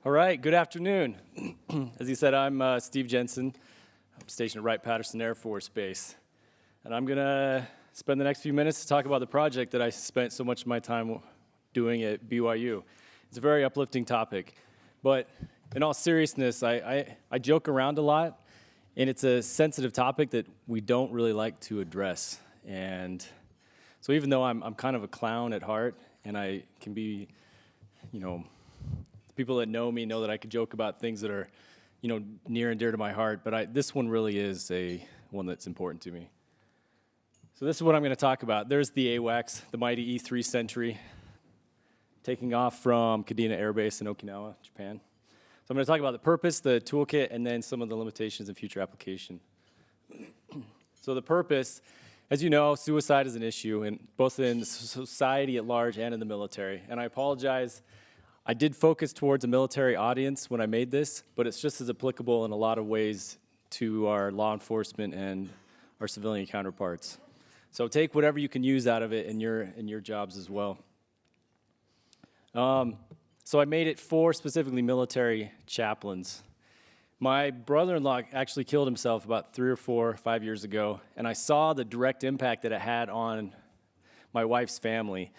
All right, good afternoon. As he said, I'm Steve Jensen. I'm stationed at Wright-Patterson Air Force Base. And I'm going to spend the next few minutes to talk about the project that I spent so much of my time doing at BYU. It's a very uplifting topic. But in all seriousness, I joke around a lot, and it's a sensitive topic that we don't really like to address. And so even though I'm kind of a clown at heart, and I can be, people that know me know that I could joke about things that are, near and dear to my heart, but this one really is one that's important to me. So this is what I'm going to talk about. There's the AWACS, the mighty E-3 Sentry, taking off from Kadena Air Base in Okinawa, Japan. So I'm going to talk about the purpose, the toolkit, and then some of the limitations and future application. So the purpose, as you know, suicide is an issue, both in society at large and in the military. And I apologize, I did focus towards a military audience when I made this, but it's just as applicable in a lot of ways to our law enforcement and our civilian counterparts. So take whatever you can use out of it in your jobs as well. So I made it for specifically military chaplains. My brother-in-law actually killed himself about 3 or 4, 5 years ago, and I saw the direct impact that it had on my wife's family.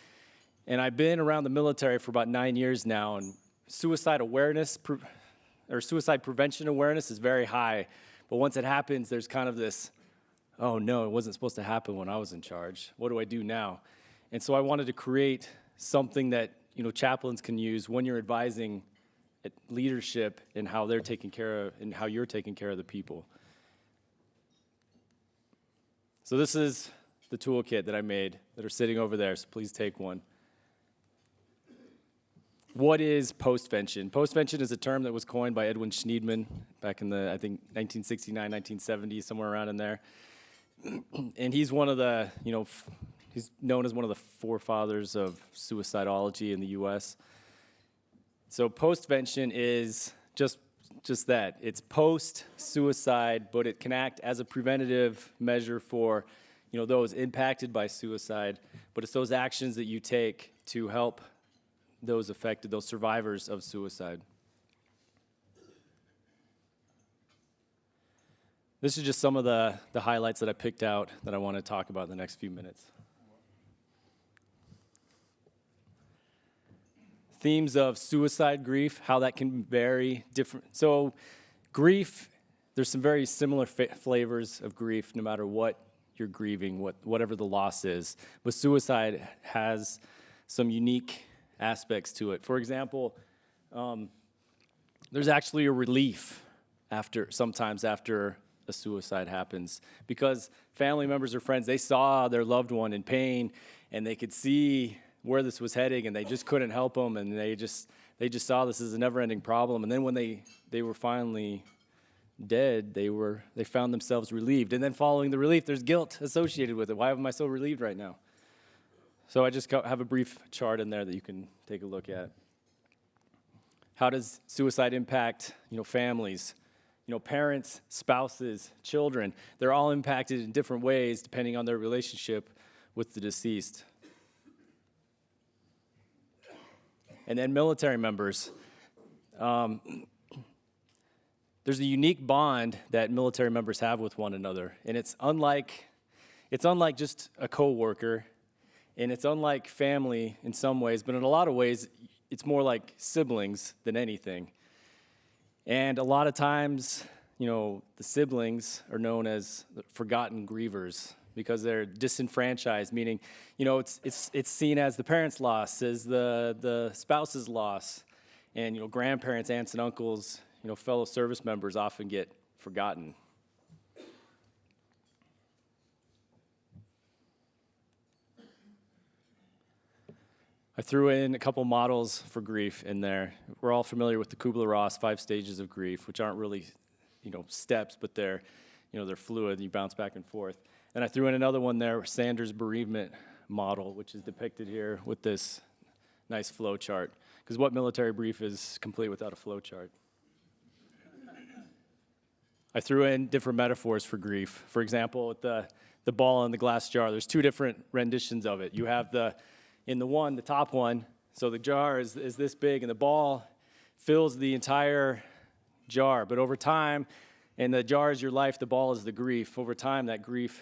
And I've been around the military for about 9 years now, and suicide awareness, or suicide prevention awareness is very high. But once it happens, there's kind of this, oh no, it wasn't supposed to happen when I was in charge. What do I do now? And so I wanted to create something that, chaplains can use when you're advising leadership and how they're taking care of, and how you're taking care of the people. So this is the toolkit that I made that are sitting over there, so please take one. What is postvention? Postvention is a term that was coined by Edwin Schneidman back in the, 1969, 1970, somewhere around in there. And he's one of the, he's known as one of the forefathers of suicidology in the U.S. So postvention is just that. It's post-suicide, but it can act as a preventative measure for, those impacted by suicide. But it's those actions that you take to help those affected, those survivors of suicide. This is just some of the highlights that I picked out that I want to talk about in the next few minutes. Themes of suicide grief, how that can vary different. So grief, there's some very similar flavors of grief no matter what you're grieving, whatever the loss is. But suicide has some unique aspects to it. For example, there's actually a relief sometimes after a suicide happens, because family members or friends, they saw their loved one in pain and they could see where this was heading and they just couldn't help them, and they just saw this as a never-ending problem. And then when they were finally dead, they found themselves relieved. And then following the relief, there's guilt associated with it. Why am I so relieved right now? So I just have a brief chart in there that you can take a look at. How does suicide impact, families? Parents, spouses, children. They're all impacted in different ways depending on their relationship with the deceased. And then military members. There's a unique bond that military members have with one another, and it's unlike just a coworker. And it's unlike family in some ways, but in a lot of ways, it's more like siblings than anything. And a lot of times, the siblings are known as the forgotten grievers because they're disenfranchised, meaning, it's seen as the parents' loss, as the spouse's loss. And, grandparents, aunts, and uncles, fellow service members often get forgotten. I threw in a couple models for grief in there. We're all familiar with the Kubler-Ross 5 stages of grief, which aren't really, steps, but they're fluid. You bounce back and forth. And I threw in another one there, Sanders' bereavement model, which is depicted here with this nice flow chart. Because what military brief is complete without a flow chart? I threw in different metaphors for grief. For example, with the ball in the glass jar, there's 2 different renditions of it. You have the top one, so the jar is this big, and the ball fills the entire jar. But over time, and the jar is your life, the ball is the grief. Over time, that grief,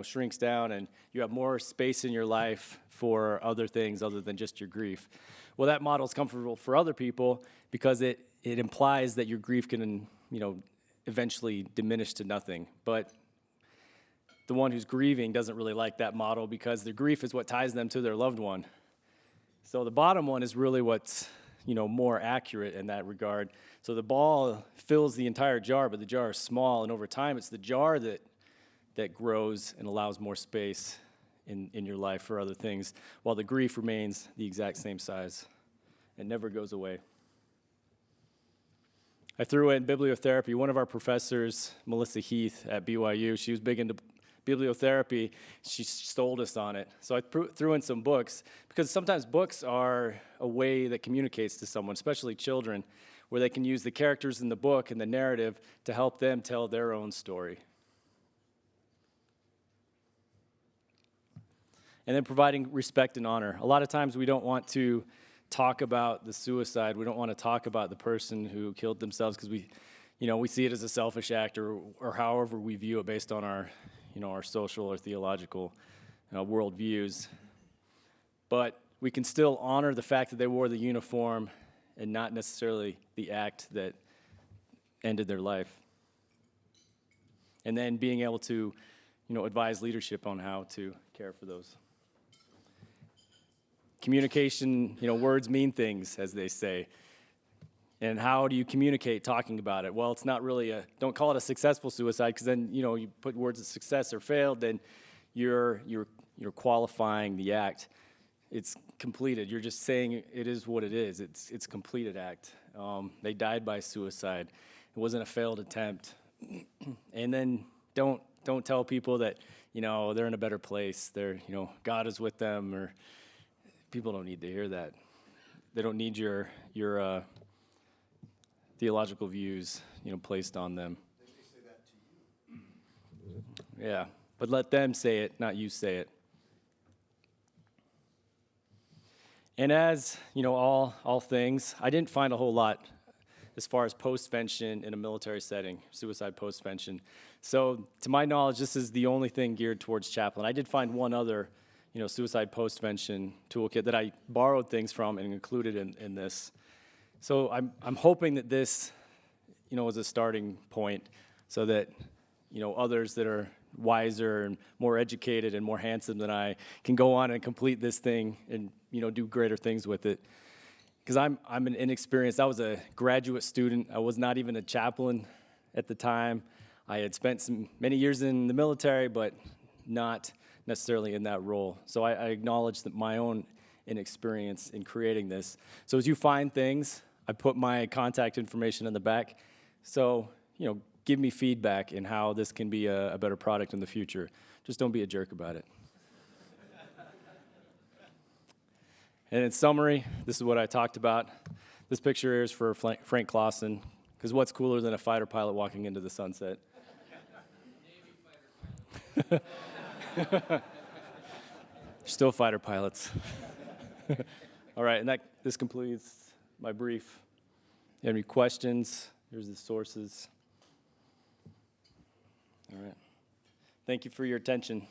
shrinks down, and you have more space in your life for other things other than just your grief. Well, that model is comfortable for other people because it implies that your grief can, eventually diminish to nothing. But the one who's grieving doesn't really like that model because their grief is what ties them to their loved one. So the bottom one is really what's, more accurate in that regard. So the ball fills the entire jar, but the jar is small, and over time it's the jar that grows and allows more space in your life for other things, while the grief remains the exact same size and never goes away. I threw in bibliotherapy. One of our professors, Melissa Heath at BYU, she was big into bibliotherapy. She sold us on it. So I threw in some books, because sometimes books are a way that communicates to someone, especially children, where they can use the characters in the book and the narrative to help them tell their own story. And then providing respect and honor. A lot of times we don't want to talk about the suicide. We don't want to talk about the person who killed themselves because we see it as a selfish act or however we view it based on our social or theological worldviews. But we can still honor the fact that they wore the uniform and not necessarily the act that ended their life. And then being able to, advise leadership on how to care for those. Communication, words mean things, as they say. And how do you communicate talking about it? Well, it's not really don't call it a successful suicide, because then, you put words of success or failed, then you're qualifying the act. It's completed. You're just saying it is what it is. It's a completed act. They died by suicide. It wasn't a failed attempt. And then don't tell people that, they're in a better place. God is with them, or people don't need to hear that. They don't need your theological views, placed on them. They say that to you. Yeah, but let them say it, not you say it. And as, all things, I didn't find a whole lot as far as postvention in a military setting, suicide postvention. So to my knowledge, this is the only thing geared towards chaplain. I did find one other, suicide postvention toolkit that I borrowed things from and included in this. So I'm hoping that this, is a starting point so that, others that are wiser and more educated and more handsome than I can go on and complete this thing and, do greater things with it. Because I'm an inexperienced, I was a graduate student. I was not even a chaplain at the time. I had spent many years in the military, but not necessarily in that role. So I acknowledge that my own inexperience in creating this. So as you find things, I put my contact information in the back. So, give me feedback in how this can be a better product in the future. Just don't be a jerk about it. And in summary, this is what I talked about. This picture here is for Frank Clausen, because what's cooler than a fighter pilot walking into the sunset? Navy fighter pilot. Still fighter pilots. All right, and this completes my brief. You have any questions? Here's the sources. All right. Thank you for your attention.